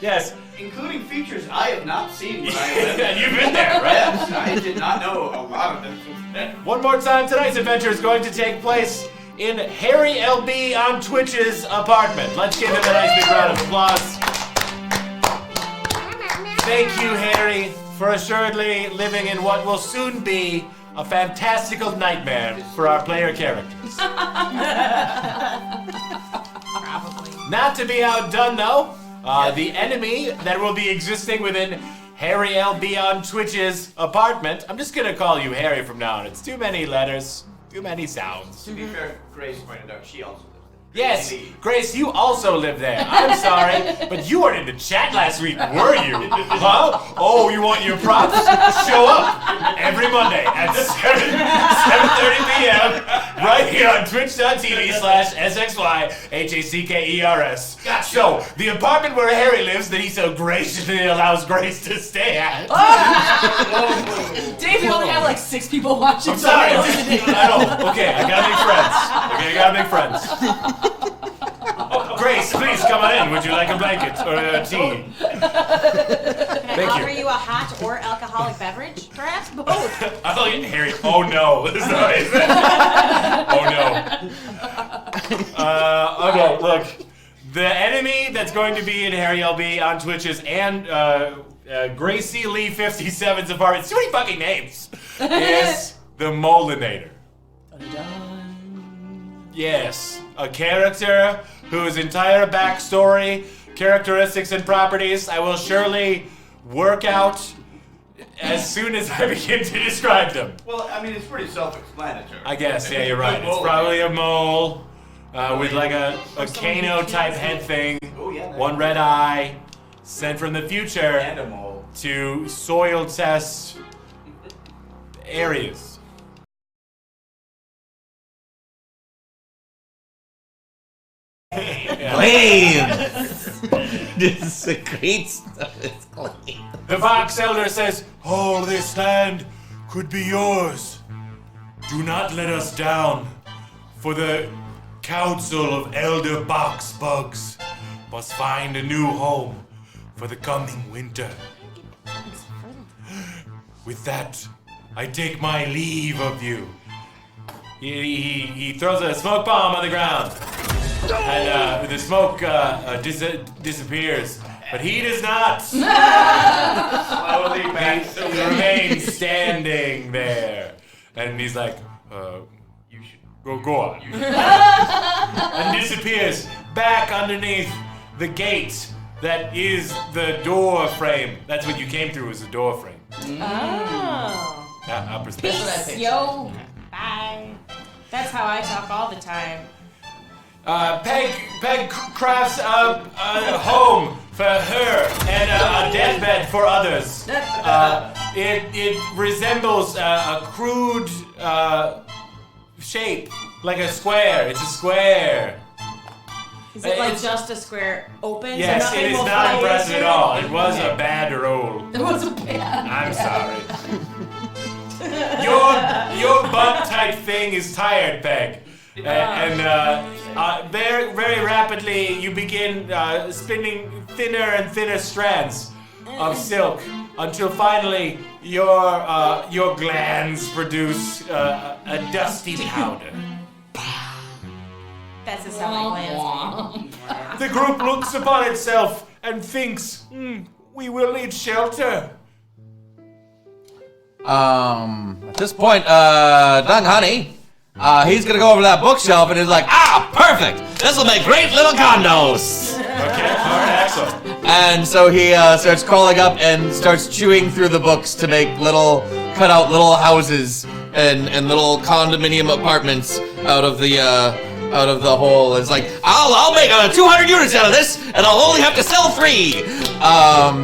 Yes. Including features I have not seen when I lived. And you've been there, right? Yes, I did not know a lot of them. One more time, tonight's adventure is going to take place in Harry LB on Twitch's apartment. Let's give him a nice big round of applause. Thank you, Harry, for assuredly living in what will soon be a fantastical nightmare for our player characters. Probably. Not to be outdone, though, the enemy that will be existing within Harry LB on Twitch's apartment. I'm just gonna call you Harry from now on. It's too many letters, too many sounds. To be fair, Grace pointed out she also lives there. Yes, Grace, you also live there. I'm sorry, but you weren't in the chat last week, were you? Huh? Oh, you want your props? Show up every Monday at 7:30 p.m. right here on twitch.tv/SXYHACKERS. Gotcha. So, the apartment where Harry lives that he so graciously allows Grace to stay at. Dave, you only have like 6 people watching. I'm sorry. I don't. Okay, I gotta make friends. Grace, please come on in. Would you like a blanket or a tea? Can I offer you a hot or alcoholic beverage? Perhaps both. Oh, Harry. Oh no. Sorry. Oh no. Okay, look. The enemy that's going to be in Harry LB on Twitch's and Gracie Lee 57's apartment. Too many fucking names. Is the Molinator. Yes, a character whose entire backstory, characteristics, and properties I will surely work out as soon as I begin to describe them. Well, I mean, it's pretty self-explanatory. I guess, yeah, you're right. It's probably a mole with like a Kano-type head thing, one red eye, sent from the future And a mole. to soil test areas. Blame! This is a great stuff. It's clean. The Vox Elder says, all this land could be yours. Do not let us down, for the Council of Elder Box Bugs must find a new home for the coming winter. With that, I take my leave of you. He throws a smoke bomb on the ground. And the smoke disappears, but he does not. Slowly back. He remains standing there, and he's like, "You should go on," and disappears back underneath the gate that is the door frame. That's what you came through, was the door frame. Oh. Upper space. Peace, yo. Bye. That's how I talk all the time. Peg crafts a home for her and a deathbed for others. It resembles a crude shape, like a square. It's a square. Is it like just a square open? Yes, so it is will not fly impressive into at all. it? It was a bad roll. It wasn't bad. I'm sorry. Your butt type thing is tired, Peg. Very, very rapidly you begin spinning thinner and thinner strands of silk until finally your glands produce a dusty powder. That's just how my glands. The group looks upon itself and thinks, we will need shelter. At this point, Dung Honey, he's gonna go over to that bookshelf and he's like, perfect! This'll make great little condos! Okay, alright, excellent. And so he starts crawling up and starts chewing through the books to make cut out little houses and little condominium apartments out of the hole. It's like, I'll make 200 units out of this, and I'll only have to sell 3.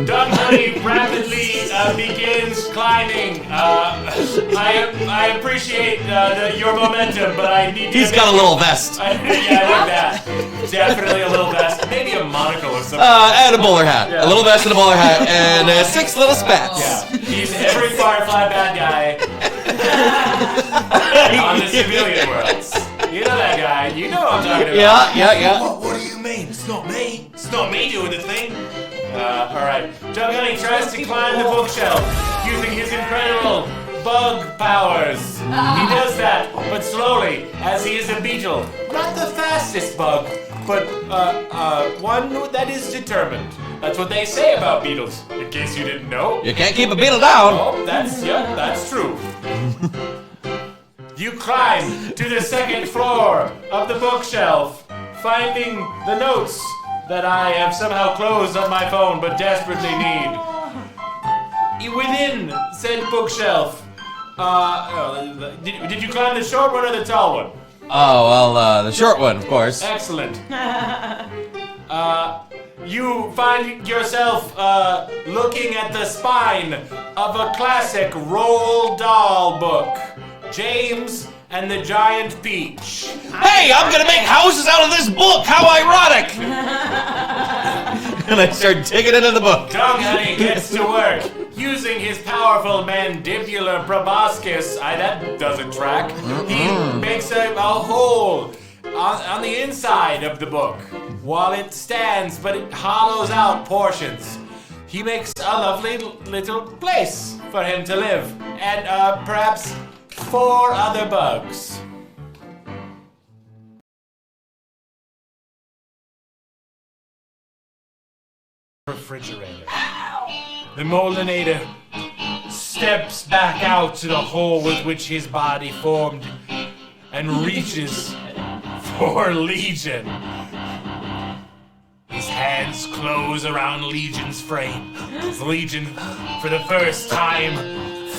Dung Honey rapidly begins climbing. I appreciate your momentum, but I need to. He's got a little vest. Yeah, I like that. Definitely a little vest. Maybe a monocle or something. And a bowler hat. Yeah. A little vest and a bowler hat, and 6 little spats. Yeah. He's every Firefly bad guy on the civilian worlds. You know that guy. You know what I'm talking about. Yeah. What do you mean? It's not me. It's not me doing the thing. Alright. Doug Honey tries to climb the bookshelf using his incredible bug powers. He does that, but slowly, as he is a beetle. Not the fastest bug, but one that is determined. That's what they say about beetles, in case you didn't know. You can't keep a beetle down. Oh, that's true. You climb to the second floor of the bookshelf, finding the notes that I have somehow closed on my phone but desperately need. Within said bookshelf, did you climb the short one or the tall one? Oh, well, the short one, of course. Excellent. You find yourself looking at the spine of a classic Roald Dahl book, James and the Giant Peach. Hey, I'm gonna make houses out of this book! How ironic! And I start digging into the book. Doug Honey gets to work, using his powerful mandibular proboscis. That doesn't track. He makes a hole on the inside of the book while it stands, but it hollows out portions. He makes a lovely little place for him to live, and perhaps 4 other bugs. Refrigerator. The Molinator steps back out to the hole with which his body formed and reaches for Legion. His hands close around Legion's frame as Legion, for the first time,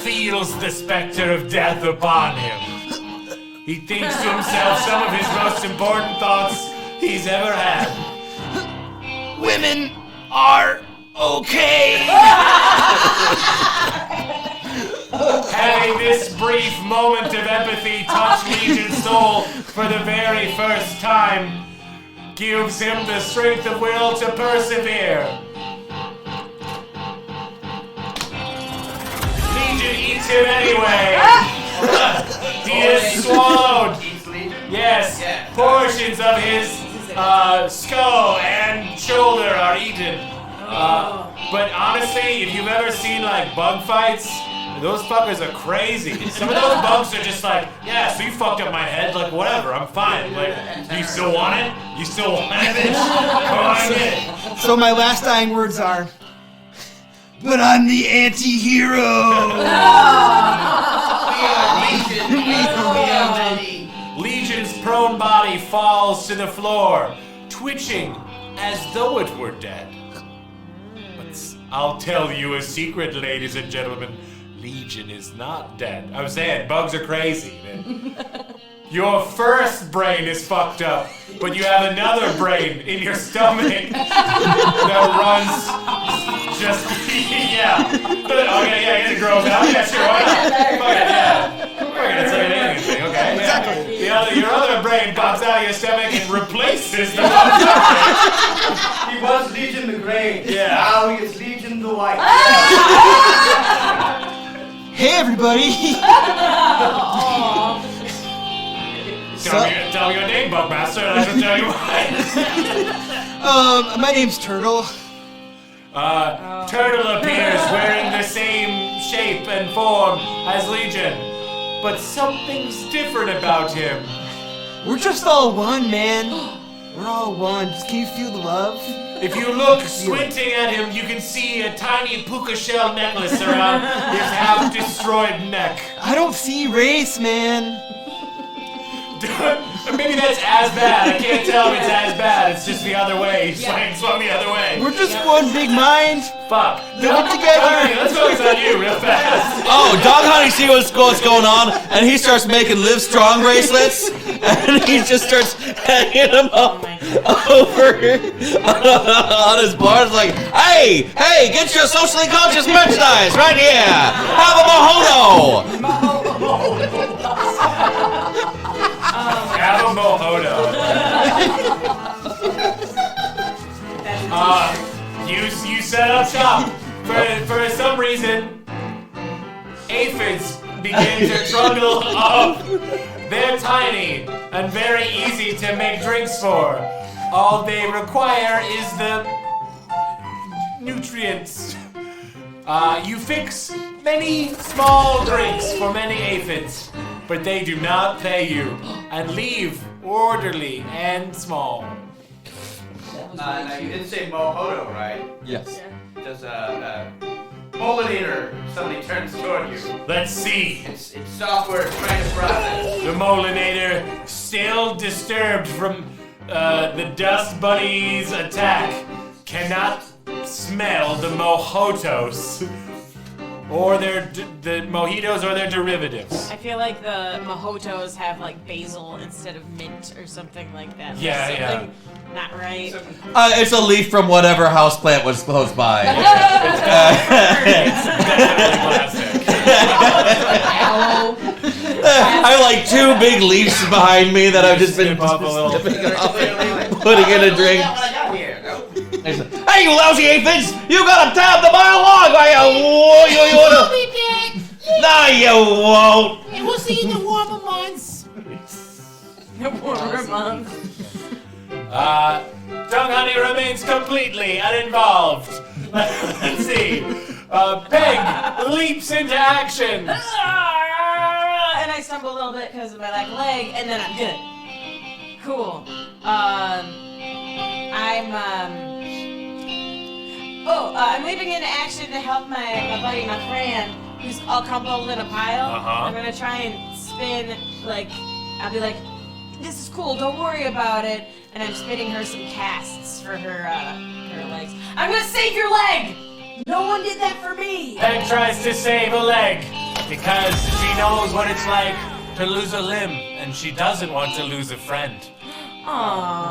feels the specter of death upon him. He thinks to himself some of his most important thoughts he's ever had. Women are okay. Having this brief moment of empathy touch Legion's soul for the very first time gives him the strength of will to persevere. Legion eats him anyway. He is swallowed. Yes, portions of his skull and shoulder are eaten. But honestly, if you've ever seen like bug fights, those fuckers are crazy. Some of those bugs are just like, yeah, so you fucked up my head, like whatever, I'm fine. Like, you still want it? You still want it, bitch? Come on, get it. So my last dying words are, but I'm the anti-hero. Legion's prone body falls to the floor, twitching as though it were dead. But I'll tell you a secret, ladies and gentlemen. Legion is not dead. I'm saying, bugs are crazy, man. Your first brain is fucked up, but you have another brain in your stomach that runs just, yeah. Okay, yeah, it grows out. Yeah, sure, why not? Fuck it, yeah. Fuck it, it's like an alien thing, okay? Yeah. Your other brain pops out of your stomach and replaces the bug's brain. He was Legion the Grey. Yeah. Now he is Legion the White. Hey everybody. Tell me your name, Bugmaster, and I can tell you why. My name's Turtle. Turtle appears wearing the same shape and form as Legion, but something's different about him. We're just all one, man. We're all one. Just can you feel the love? If you look squinting at him, you can see a tiny puka shell necklace around his half-destroyed neck. I don't see race, man. Maybe that's as bad. I can't tell if it's as bad. It's just the other way. He's swung the other way. We're just one big mind. Fuck. Live together. Let's focus on you real fast. Oh, Dog Honey sees what's going on, and he starts making Live Strong bracelets, and he just starts hanging them up over on his bar. It's like, hey, get your socially conscious merchandise right here. Have a mojito. Have a mojito. You set up shop. For some reason, aphids begin to trundle up. They're tiny and very easy to make drinks for. All they require is the nutrients. You fix many small drinks for many aphids, but they do not pay you and leave orderly and small. Now you did say Mohoto, right? Yes. Does Molinator suddenly turns toward you? Let's see. It's software trying to process. The Molinator, still disturbed from the Dust Bunny's attack, cannot smell the mojitos or the mojitos or their derivatives. I feel like the mojitos have like basil instead of mint or something like that. Yeah, There's yeah. something not right. It's a leaf from whatever houseplant was close by. It's definitely plastic. I have like 2 big leaves behind me that I've just been Snip up a little. snipping off, putting in a drink. What I got here? No. Hey, you lousy aphids! You got a tab to mile long! You wanna? No, you won't. And we'll see you in the warmer months. The warmer month. Dung Honey remains completely uninvolved. Let's see. Peg leaps into action. And I stumble a little bit because of my lack of leg, and then I'm good. Cool. I'm leaping into action to help my buddy, my friend, who's all crumpled in a pile. Uh-huh. I'm gonna try and spin, I'll be like, this is cool, don't worry about it. And I'm spinning her some casts for her legs. I'm gonna save your leg! No one did that for me! Peg tries to save a leg because she knows what it's like to lose a limb, and she doesn't want to lose a friend. Aww.